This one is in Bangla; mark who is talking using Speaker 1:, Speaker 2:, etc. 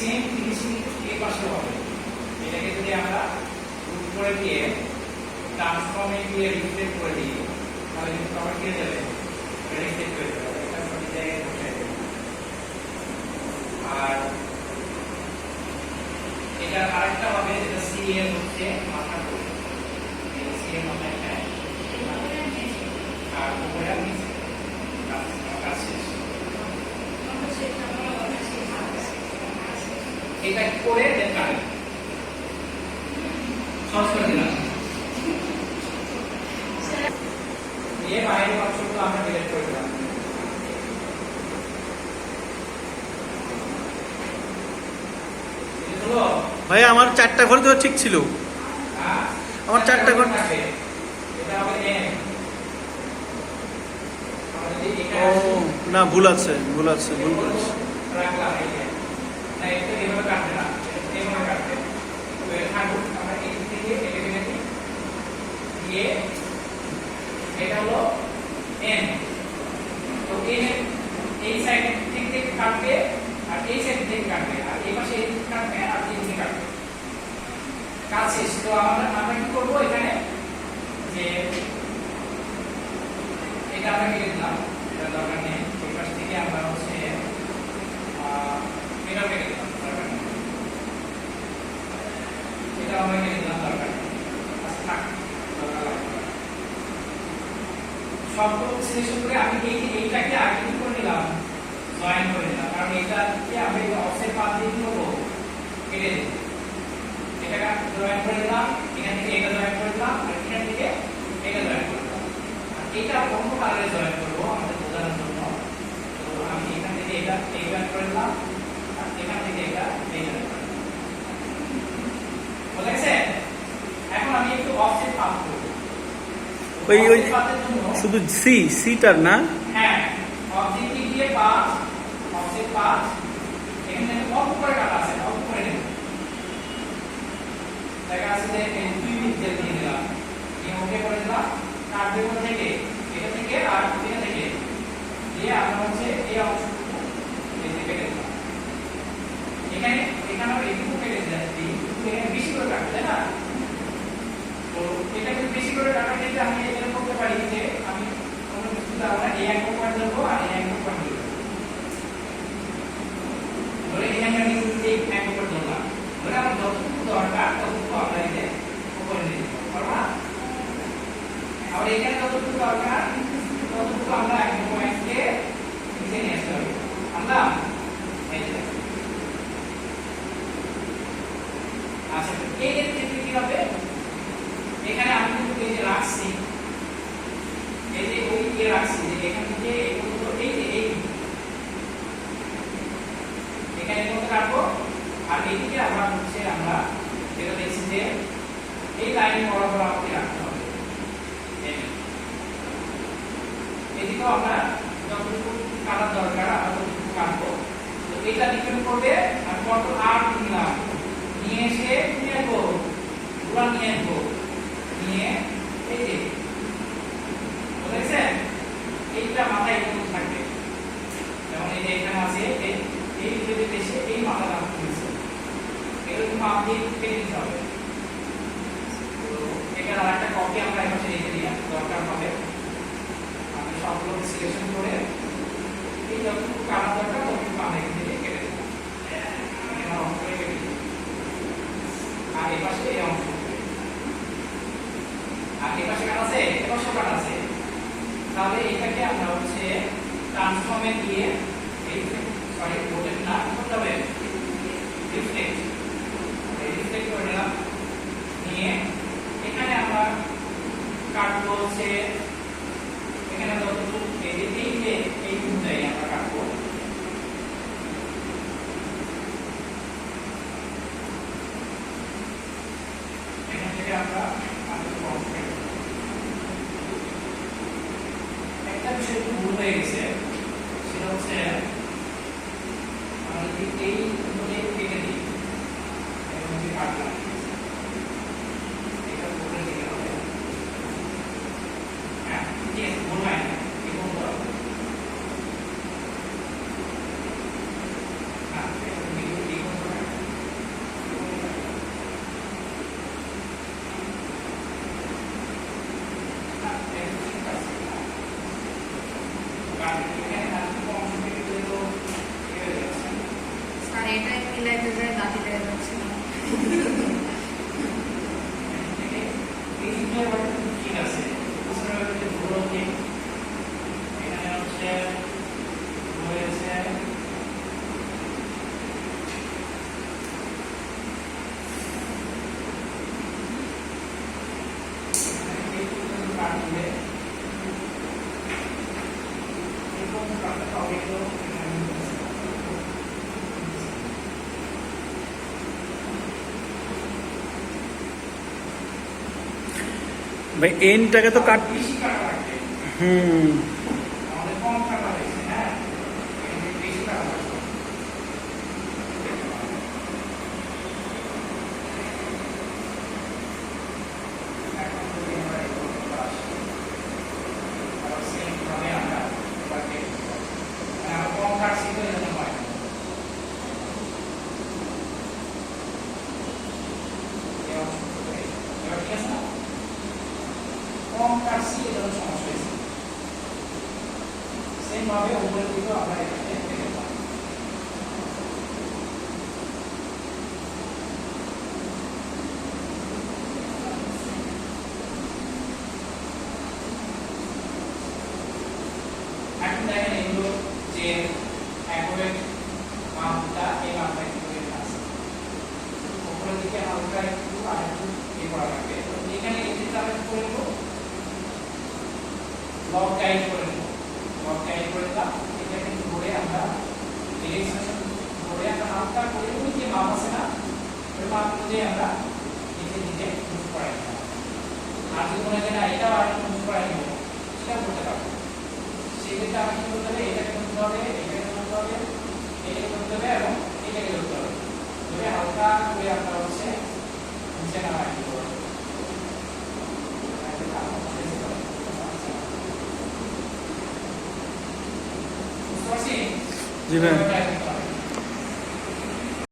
Speaker 1: সেম জিনিসই এই পাশে হবে। এটাকে যদি আমরা রুট করে দিয়ে ট্রান্সফর্মে গিয়ে রিফ্লেক্ট করে দিই তাহলে কিন্তু আবার কি হয়ে যাবে, রিফ্লেক্ট হয়ে যাবে। এটা সঠিক জায়গায় বসে যাবে। আর এটা আরেকটা হবে যেটা সি এর হচ্ছে মাথা করবে, এটা সি এর মাথা এটা আর উপরে আর নিচে কাজ শেষ। এটা করে দেন কারেন্ট সহজ করে দিলাম। ये বাইরের অংশগুলো আমরা ডিলিট করে দিলাম।
Speaker 2: ভাই আমার 4টা ঘর তো ঠিক ছিল, আমার 4টা ঘর।
Speaker 1: এটা হবে এম।
Speaker 2: ও না, ভুল আছে ভুল আছে ভুল আছে।
Speaker 1: রাখলাম এইটা না, এটা এভাবে কাটবে না, এইভাবে কাটবে। তো এটা থাকুক, আমরা এই থেকে এটা কেটে দিয়ে এটা হলো এম। তো এই সাইড থেকে কাটবে আর এই সাইড থেকে কাটবে, আর এই পাশে এই দিকে কাটবে আর এই দিকে কাটবে। কাজ শেষ। তো আমরা কি করব এখানে, যে এটা আমরা কেটে দিলাম, এটা দরকার নেই। এই পাশ থেকে আমরা হচ্ছে এটা কেটে দিলাম, দরকার নেই। এটা আমরা কেটে দিলাম, দরকার নেই। আচ্ছা থাক, দরকার লাগবে না। সবগুলো সিলেকশন করে আমি এইটাকে আগে কি করে নিলাম, জয়েন করে নিলাম। কারণ এটাকে আমি অফসেট পাথ দিয়ে কি করব, কেটে দেব। এটাকে জয়েন করে দিলাম, এখান থেকে এটা জয়েন করে দিলাম, আর এখান থেকে এটা জয়েন করে দিলাম। আর এটা অন্য কালারে জয়েন করব আমাদের বোঝানোর জন্য। তো আমি এখান থেকে এটা এই জয়েন করে দিলাম, আর এখান থেকে এটা এই জয়েন করে দিলাম। বুঝা গেছে? এখন আমি একটু অফসেট পাথ করব।
Speaker 2: ওই শুধু সিটার না,
Speaker 1: হ্যাঁ অবজেক্টিভ দিয়ে পাথ, অফসেট পাথ এখানে অফ করে কাটা আছে, অফ করে নেব। দেখা আছে যে এই দুই পিক্সেল দিয়ে দিলাম, এই ওকে করে দিলাম। কাটবে কোথা থেকে, এটা থেকে আর এটা থেকে দিয়ে আমরা হচ্ছে এই অংশটুকু এই দিকে কেটে দিলাম। এখানে এইটুকু কেটে দিচ্ছি, এখানে বেশি করে কাটবে, তাই না? তো এটাকে বেশি করে কাটার ক্ষেত্রে আমি এরকম করতে পারি যে আমি কোনো কিছু দ্বারা এই অ্যাঙ্গেল পয়েন্ট দেবো আর এই অ্যাঙ্গেল পয়েন্ট দেবো। ধরে এখানে আমি এই অ্যাঙ্গেল পয়েন্ট ধরলাম, ধরে আমার যতটুকু দরকার ততটুকু আমরা এতে উপরে নিয়ে যেতে পারবো না। আবার এখানে যতটুকু দরকার ততটুকু আমরা অ্যাঙ্গেল পয়েন্টকে নিচে নিয়ে আসতে হবে। আমরা আচ্ছা এই ক্ষেত্রে কি হবে, এখানে আমি কিন্তু এই যে রাখছি, এই যে ওই দিয়ে রাখছি, যে এখান থেকে এই পর্যন্ত এই যে এই এখানে পর্যন্ত রাখবো। আর এইদিকে আমরা হচ্ছে আমরা যেটা দেখছি যে এই লাইন বরাবর আমাকে রাখতে হবে। এদিকেও আমরা যতটুকু কাটার দরকার আমরা ততটুকু কাটবো। তো এটা ডিপেন্ড করবে আমি কত আর নিলাম, নিয়ে এসে নিয়ে আসবো, পুরা নিয়ে আসবো, নিয়ে এই যে বুঝেছেন, এইটা মাথায় এরকম থাকবে। যেমন এই যে এখানে আছে এই যদি এসে এই মাথাটা খুলছে, এরকম আপনি কেটে দিতে হবে। তো এটার আর একটা কপি আমরা এখানে রেখে দিই, দরকার হবে আমি সবগুলো সিলেকশন করে এই যতটুকু কাটা দরকার ততটুকু আমরা এখান থেকে কেটে দেবো। আমার অংশ কেটে দিই, আর এই পাশে এই অংশ, আর এই পাশে কাটা আছে, এই পাশে কাটা আছে। তাহলে এটাকে আমরা হচ্ছে ট্রান্সফর্মে দিয়ে রোটেট না করতে হবে, রিফ্লেক্ট করে নিলাম। নিয়ে এখানে আমরা কাটবো হচ্ছে এখানে যতটুকু এই অনুযায়ী আমরা কাটবো। এখান থেকে আমরা একটা বিষয় একটু ভুল হয়ে গেছে, সেটা হচ্ছে আমরা যদি এই কেটে দিই এবং যে কাটলাম এটা উপরে দিকে হবে। হ্যাঁ ঠিক আছে, ভুল হয় না, কি বলবো এই তিনটা ব্যাপারটা কিন্তু ঠিক আছে। পিছনের ব্যাপারটা ভুল কি? এখানে হচ্ছে রয়েছে কাটলে এরকম কাটতে হবে তো
Speaker 2: ভাই এনটাকে তো কাট
Speaker 1: বেশি কাটা লাগবে।
Speaker 2: হুম
Speaker 1: আমাদের কম কাটা হয়েছে, হ্যাঁ, এখানে বেশি কাটা লাগবে। এখন যদি আমরা এগুলো আসি, আবার সেম ভাবে আমরা এবার কেটে দেব। মানে আমরা কম কাটছি তো এই জন্য হয় না। এবার ঠিক আছে না? কম কাটছি এই জন্য সমস্যা হয়েছে। সেম ভাবে উপরের দিকেও আমরা এখানে কেটে দেব। এখন দেখেন এগুলো যে অ্যাকুরেট মাপটা এই মাপটা কিভাবে আছে। উপরের দিকে হালকা একটু আর একটু করা লাগবে। তো এখানে এই যে আমরা কি করে নেব, লক গাইড করে নেব। লক গাইড করে দিলাম, এটা কিন্তু ধরে আমরা ডিরেকশন ধরে আমরা হালকা করে ওই যে মাপ আছে না, ওই মাপ অনুযায়ী আমরা নিচে দিকে মুভ করাই নেব। আর যদি মনে হয় না এটাও আর একটু মুভ করাই নেব, সেটাও করতে পারবো। সেক্ষেত্রে আমরা কি করতে হবে, এটাকে ধরতে হবে, এটাকে ধরতে হবে, এটাকে ধরতে হবে এবং এটাকে ধরতে হবে। ধরে হালকা করে আমরা হচ্ছে নিচে নামাই দিব। বুঝতে পারছি?
Speaker 2: জি ভাই।